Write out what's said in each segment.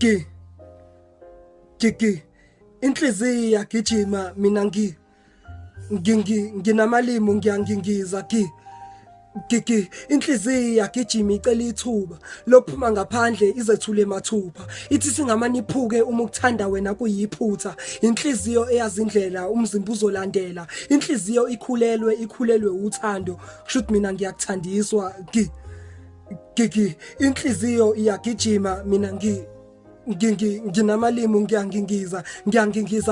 Ki Kiki inhliziyo yagijima mina nginamalimu ngiyangingiza Kiki inhliziyo yagijima icela ithuba lokuphuma ngaphandle izethule emathupha ithi singamaniphuke uma ukuthanda wena kuyiphutha inhliziyo eyazindlela umzimba uzolandela inhliziyo ikhulelwe uthando kushuthi mina ngiyakuthandiswa Kiki inhliziyo iyagijima mina nginamalimu ngiyangingiza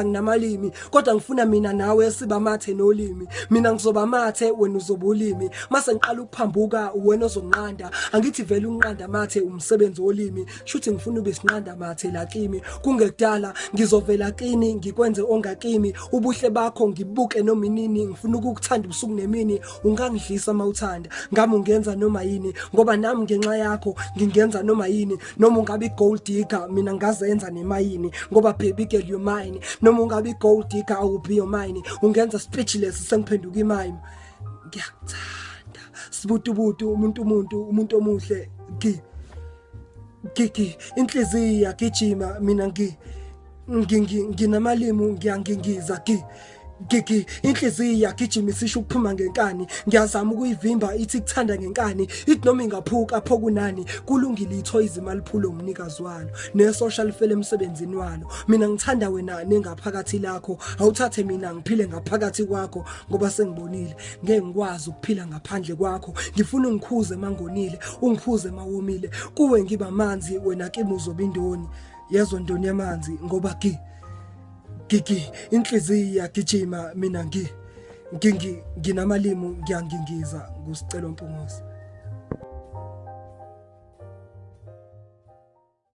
nginamalimi kodwa ngifuna mina nawe siba mathe nolimi mina ngizoba mathe wena uzoba ulimi mase ngiqala ukuphambuka wena ozonqanda angithi vele unqanda mathe umsebenzi wolimi shuthi ngifuna ube sinqanda mathe la kimi kungekudala ngizovela kini ngikwenze ongakimi ubuhle bakho ngibuke noma inini ngifuna ukukuthanda ubusuku nemini ungangidlisa mawuthanda ngami ungenza noma yini ngoba nami ngenxa yakho ngingenza noma yini noma ungabe gold digger mina ngazenza nemayini ngoba baby girl you mine noma ungabe gold digger awubi your mine ungenza speechless sengiphenduka imime ngiyakuthanda sibutubutu umuntu omuhle Kiki inhliziyo yagijima mina nginamalimu ngiyangingiza Kiki inhliziyo yagijima isisho ukuphuma ngenkani ngiyazama ukuyivimba ithi kuthanda ngenkani ithi noma ingaphuka pho kunani kulungile ithoyizi maliphulo umnikazi walo ne social fele emsebenzini walo mina ngithanda wena nengaphakathi lakho awuthathe mina ngiphile ngaphakathi kwakho ngoba sengibonile ngeke ngikwazi ukuphila ngaphandle kwakho ngifuna ungikhuze mangonile ungikhuze mawomile kuwe ngiba amanzi wena kimi uzoba indoni yezo ndoni yamanzi ngoba Kiki inhliziyo yagijima mina nginamalimu ngiyangingiza ngusicelo Mpungose.